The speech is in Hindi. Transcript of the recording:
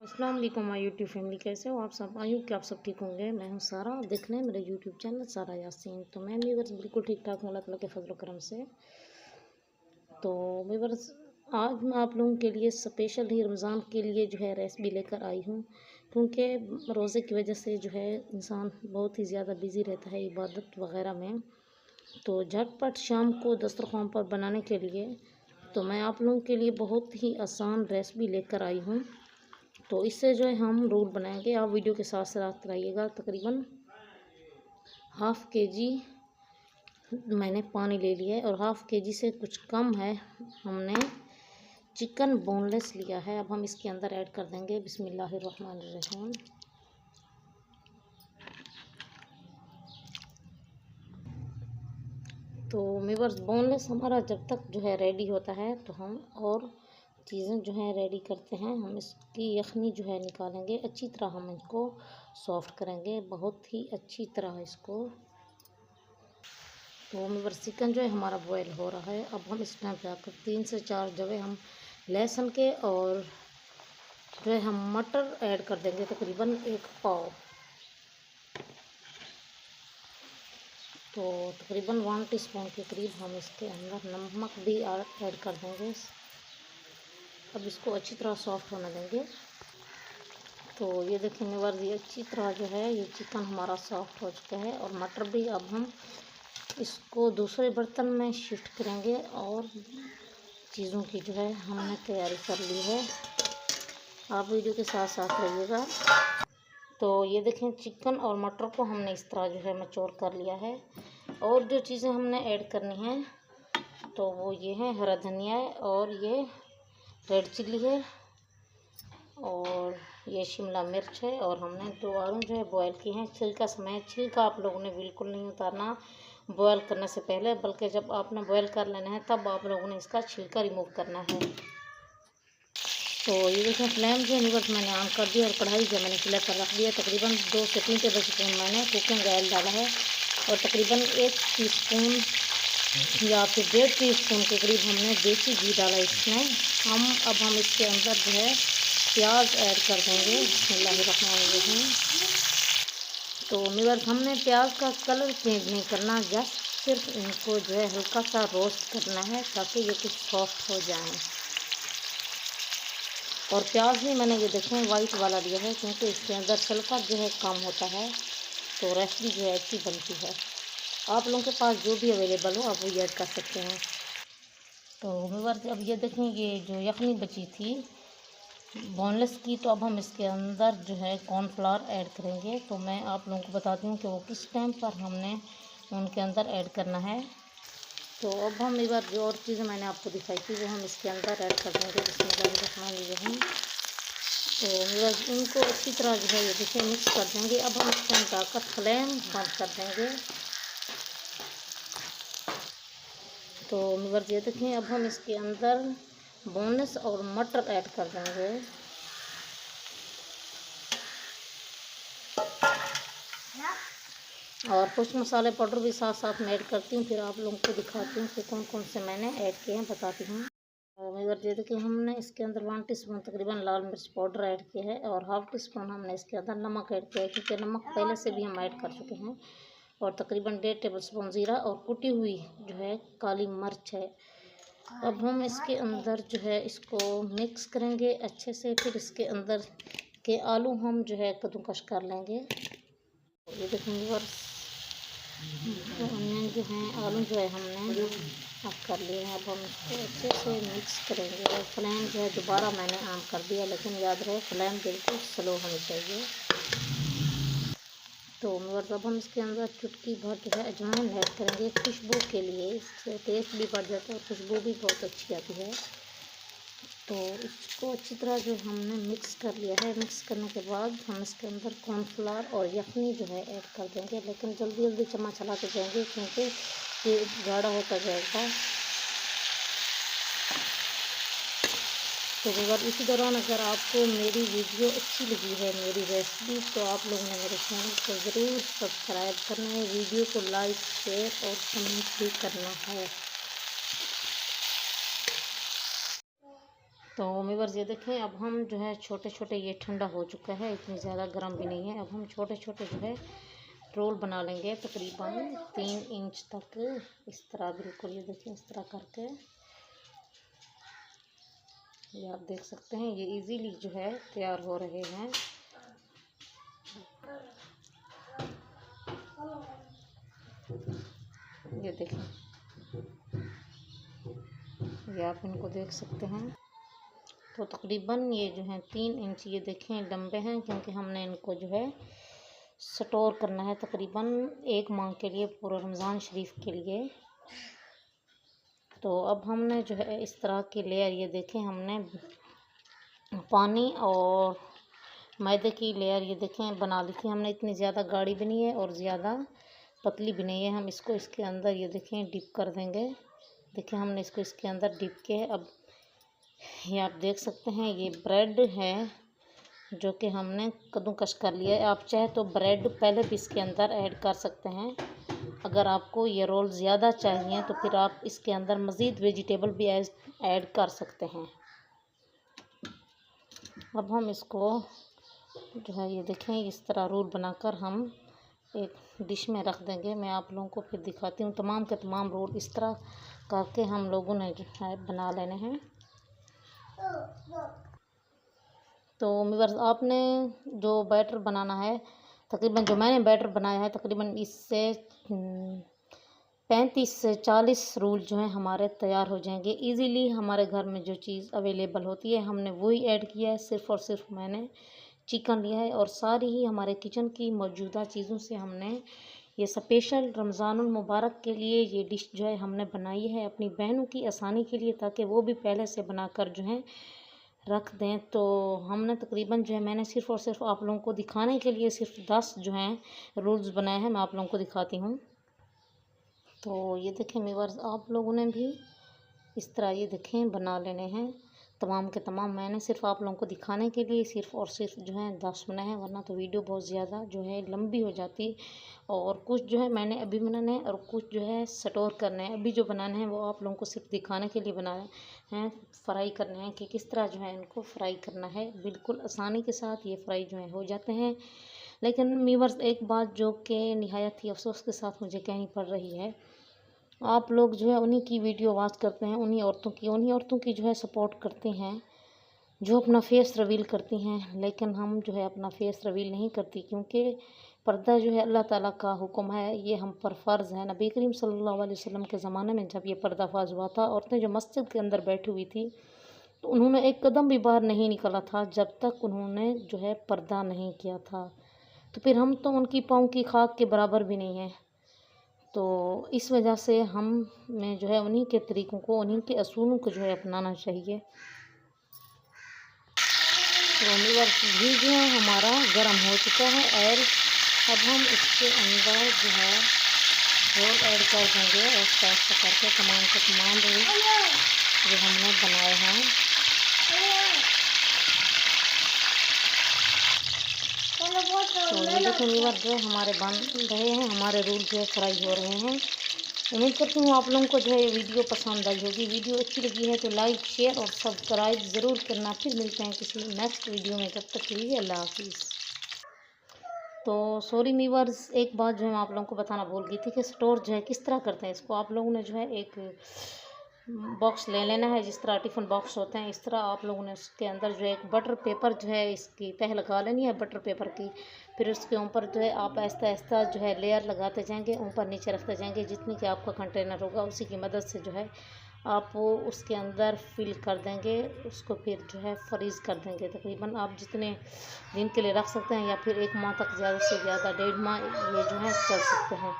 अस्सलाम वालेकुम माय यूट्यूब फैमिली, कैसे हो आप सब। आयु कि आप सब ठीक होंगे। मैं हूं सारा, देख रहे हैं मेरे यूट्यूब चैनल सारा यासीन। तो मैं व्यूअर्स बिल्कुल ठीक ठाक हूं अल्लाह ताला के फजल करम से। तो व्यूअर्स आज मैं आप लोगों के लिए स्पेशल ही रमज़ान के लिए जो है रेसिपी लेकर आई हूं, क्योंकि रोज़े की वजह से जो है इंसान बहुत ही ज़्यादा बिज़ी रहता है इबादत वगैरह में। तो झटपट शाम को दस्तरख़्वान पर बनाने के लिए तो मैं आप लोगों के लिए बहुत ही आसान रेसिपी लेकर आई हूँ। तो इससे जो है हम रोल बनाएंगे, आप वीडियो के साथ साथ रहिएगा। तकरीबन हाफ़ के जी मैंने पानी ले लिया है और हाफ़ के जी से कुछ कम है हमने चिकन बोनलेस लिया है। अब हम इसके अंदर ऐड कर देंगे बिस्मिल्लाहिर्रहमानिर्रहीम। तो व्यूअर्स बोनलेस हमारा जब तक जो है रेडी होता है तो हम और चीज़ें जो है रेडी करते हैं। हम इसकी यखनी जो है निकालेंगे, अच्छी तरह हम इसको सॉफ्ट करेंगे, बहुत ही अच्छी तरह इसको। तो व्यूअर्स चिकन जो है हमारा बॉयल हो रहा है। अब हम इस टाइम पे आकर 3 से 4 जगह हम लहसुन के और जो है हम मटर ऐड कर देंगे, तकरीबन 1 पाव। तो तकरीबन 1 टीस्पून के करीब हम इसके अंदर नमक भी ऐड कर देंगे। अब इसको अच्छी तरह सॉफ्ट होने देंगे। तो ये देखें व्यूअर्स, ये अच्छी तरह जो है ये चिकन हमारा सॉफ्ट हो चुका है और मटर भी। अब हम इसको दूसरे बर्तन में शिफ्ट करेंगे और चीज़ों की जो है हमने तैयारी कर ली है। आप वीडियो के साथ साथ रहिएगा। तो ये देखें चिकन और मटर को हमने इस तरह जो है मैचोर कर लिया है। और जो चीज़ें हमने ऐड करनी हैं तो वो ये है हरा धनिया है और ये रेड चिल्ली है और ये शिमला मिर्च है। और हमने 2 आलू जो है बॉयल किए हैं। छिलका समय छिलका आप लोगों ने बिल्कुल नहीं उतारना बॉयल करने से पहले, बल्कि जब आपने बॉयल कर लेना है तब आप लोगों ने इसका छिलका रिमूव करना है। तो ये देखें फ्लेम जो व्यूअर्स मैंने ऑन कर दी और कढ़ाई जो मैंने चूल्हे पर रख दिया। तकरीबन 2 से 3 टेबलस्पून मैंने कुकिंग ऑयल डाला है और तकरीबन 1 टीस्पून या फिर 1.5 टीस्पून के करीब हमने देसी घी डाला इसमें। अब हम इसके अंदर जो है प्याज ऐड कर देंगे बिस्मिल्लाहिर्रहमानिर्रहीम। तो व्यूअर्स हमने प्याज का कलर चेंज नहीं करना, जस्ट सिर्फ इनको जो है हल्का सा रोस्ट करना है ताकि ये कुछ सॉफ्ट हो जाए। और प्याज भी मैंने ये देखें वाइट वाला लिया है, क्योंकि इसके अंदर सल्फर जो है कम होता है तो रेसिपी जो है अच्छी बनती है। आप लोगों के पास जो भी अवेलेबल हो आप वो ऐड कर सकते हैं। तो व्यूअर्स अब ये देखें ये जो यखनी बची थी बोनलेस की, तो अब हम इसके अंदर जो है कॉर्नफ्लावर ऐड करेंगे। तो मैं आप लोगों को बताती हूँ कि वो किस टाइम पर हमने उनके अंदर ऐड करना है। तो अब हम एक बार जो और चीज़ें मैंने आपको दिखाई थी वो हम इसके अंदर ऐड कर देंगे बिस्मिल्लाहिर्रहमानिर्रहीम। तो व्यूअर्स इनको अच्छी तरह जो है ये देखिए मिक्स कर देंगे। अब हम इस टाइम पर फ्लेम बंद कर देंगे। तो व्यूअर्स ये देखें अब हम इसके अंदर बोनलेस और मटर ऐड कर देंगे। और कुछ मसाले पाउडर भी साथ साथ में ऐड करती हूँ, फिर आप लोगों को दिखाती हूँ कि कौन कौन से मैंने ऐड किए हैं, बताती हूँ। और व्यूअर्स ये देखिए हमने इसके अंदर 1 टीस्पून तकरीबन लाल मिर्च पाउडर ऐड किया है और हाफ़ टीस्पून हमने इसके अंदर नमक ऐड किया है, क्योंकि नमक पहले से भी हम ऐड कर चुके हैं। और तकरीबन 1.5 टेबलस्पून ज़ीरा और कुटी हुई जो है काली मिर्च है। अब हम इसके अंदर जो है इसको मिक्स करेंगे अच्छे से। फिर इसके अंदर के आलू हम जो है कद्दूकस कर लेंगे। ये देखेंगे व्यूअर्स अनियन जो हैं आलू जो है हमने अब कर लिए हैं। अब हम इसको अच्छे से मिक्स करेंगे और फ्लेम जो है दोबारा मैंने ऑन कर दिया, लेकिन याद रहे फ्लेम बिल्कुल स्लो होनी चाहिए। तो व्यूअर्स अब हम इसके अंदर चुटकी भर जो है अजवाइन ऐड करेंगे खुशबू के लिए, इससे टेस्ट भी बढ़ जाता है और खुशबू भी बहुत अच्छी आती है। तो इसको अच्छी तरह जो हमने मिक्स कर लिया है। मिक्स करने के बाद हम इसके अंदर कॉर्नफ्लावर और यखनी जो है ऐड कर देंगे, लेकिन जल्दी जल्दी चम्मच चलाते जाएंगे क्योंकि ये गाढ़ा होता जाएगा। तो अगर इसी दौरान अगर आपको मेरी वीडियो अच्छी लगी है, मेरी रेसिपी, तो आप लोगों ने मेरे चैनल को ज़रूर सब्सक्राइब करना है, वीडियो को लाइक शेयर और कमेंट भी करना है। तो व्यूअर्स ये देखें, अब हम जो है छोटे छोटे, ये ठंडा हो चुका है, इतनी ज़्यादा गर्म भी नहीं है। अब हम छोटे छोटे जो है रोल बना लेंगे तकरीबन 3 इंच तक, इस तरह बिल्कुल। ये देखें इस तरह करके, ये आप देख सकते हैं ये इजीली जो है तैयार हो रहे हैं। ये देखें, ये आप इनको देख सकते हैं। तो तकरीबन ये जो है 3 इंच, ये देखें लंबे हैं, क्योंकि हमने इनको जो है स्टोर करना है तकरीबन 1 माह के लिए, पूरा रमज़ान शरीफ के लिए। तो अब हमने जो है इस तरह की लेयर, ये देखें हमने पानी और मैदे की लेयर ये देखें बना ली थी हमने। इतनी ज़्यादा गाढ़ी भी नहीं है और ज़्यादा पतली भी नहीं है। हम इसको इसके अंदर ये देखें डिप कर देंगे। देखिए हमने इसको इसके अंदर डिप किया है। अब ये आप देख सकते हैं ये ब्रेड है जो कि हमने कद्दूकस कर लिया है। आप चाहे तो ब्रेड पहले भी इसके अंदर ऐड कर सकते हैं। अगर आपको ये रोल ज़्यादा चाहिए तो फिर आप इसके अंदर मज़ीद वेजिटेबल भी ऐड कर सकते हैं। अब हम इसको जो है ये देखें इस तरह रोल बनाकर हम एक डिश में रख देंगे। मैं आप लोगों को फिर दिखाती हूँ। तमाम के तमाम रोल इस तरह करके हम लोगों ने जो है बना लेने हैं। तो व्यूअर्स आपने जो बैटर बनाना है, तकरीबन जो मैंने बैटर बनाया है, तकरीबन इससे 35 से 40 रोल जो हैं हमारे तैयार हो जाएंगे इजीली। हमारे घर में जो चीज़ अवेलेबल होती है हमने वही ऐड किया है। सिर्फ़ और सिर्फ मैंने चिकन लिया है और सारी ही हमारे किचन की मौजूदा चीज़ों से हमने ये स्पेशल रमज़ानुल मुबारक के लिए ये डिश जो है हमने बनाई है अपनी बहनों की आसानी के लिए, ताकि वो भी पहले से बनाकर जो है रख दें। तो हमने तकरीबन जो है मैंने सिर्फ़ और सिर्फ आप लोगों को दिखाने के लिए सिर्फ 10 जो हैं रोल्स बनाए हैं। मैं आप लोगों को दिखाती हूँ। तो ये देखें व्यूअर्स, आप लोगों ने भी इस तरह ये देखें बना लेने हैं तमाम के तमाम। मैंने सिर्फ आप लोगों को दिखाने के लिए सिर्फ और सिर्फ जो है 10 बनाए हैं, वरना तो वीडियो बहुत ज़्यादा जो है लंबी हो जाती। और कुछ जो है मैंने अभी बनाने हैं और कुछ जो है स्टोर करने हैं। अभी जो बनाने हैं वो आप लोगों को सिर्फ दिखाने के लिए बनाए हैं, फ्राई करने हैं कि किस तरह जो है इनको फ्राई करना है। बिल्कुल आसानी के साथ ये फ्राई जो है हो जाते हैं। लेकिन व्यूअर्स एक बात जो कि निहायत ही अफसोस के साथ मुझे कहनी पड़ रही है, आप लोग जो है उन्हीं की वीडियो वॉच करते हैं, उन्हीं औरतों की जो है सपोर्ट करते हैं जो अपना फेस रिवील करती हैं। लेकिन हम जो है अपना फेस रिवील नहीं करती, क्योंकि पर्दा जो है अल्लाह ताला का हुक्म है, ये हम पर फ़र्ज़ है। नबी करीम सल्लल्लाहु अलैहि वसल्लम के ज़माने में जब ये पर्दाफाश हुआ था, औरतें जो मस्जिद के अंदर बैठी हुई थी तो उन्होंने एक कदम भी बाहर नहीं निकला था जब तक उन्होंने जो है पर्दा नहीं किया था। तो फिर हम तो उनकी पाँव की खाक के बराबर भी नहीं हैं। तो इस वजह से हमें जो है उन्हीं के तरीक़ों को, उन्हीं के असूलों को जो है अपनाना चाहिए। तो व्यूअर्स घी जो है हमारा गर्म हो चुका है और अब हम इसके अंदर जो है रोल ऐड कर देंगे ऐसा करके तमाम के तमाम रोल जो हमने बनाए हैं। तो ये देखो व्यूअर्स जो हमारे बन रहे हैं, हमारे रोल जो है फ्राई हो रहे हैं। उम्मीद करती हूँ आप लोगों को जो है वीडियो पसंद आई होगी। वीडियो अच्छी लगी है तो लाइक, शेयर और सब्सक्राइब ज़रूर करना। फिर मिलते हैं किसी नेक्स्ट वीडियो में, तब तक के लिए अल्लाह हाफिज़। तो सॉरी व्यूअर्स, एक बात जो है मैं आप लोगों को बताना भूल गई थी कि स्टोर जो है किस तरह करते हैं इसको। आप लोगों ने जो है एक बॉक्स ले लेना है, जिस तरह टिफ़िन बॉक्स होते हैं इस तरह आप लोगों ने उसके अंदर जो है एक बटर पेपर जो है इसकी तह लगा लेनी है बटर पेपर की। फिर उसके ऊपर जो है आप आहिस्ता आहिस्ता जो है लेयर लगाते जाएंगे, ऊपर नीचे रखते जाएंगे। जितनी कि आपका कंटेनर होगा उसी की मदद से जो है आप वो उसके अंदर फिल कर देंगे। उसको फिर जो है फ्रीज़ कर देंगे। तकरीबन आप जितने दिन के लिए रख सकते हैं या फिर 1 माह तक, ज़्यादा से ज़्यादा 1.5 माह ये जो है चल सकते हैं।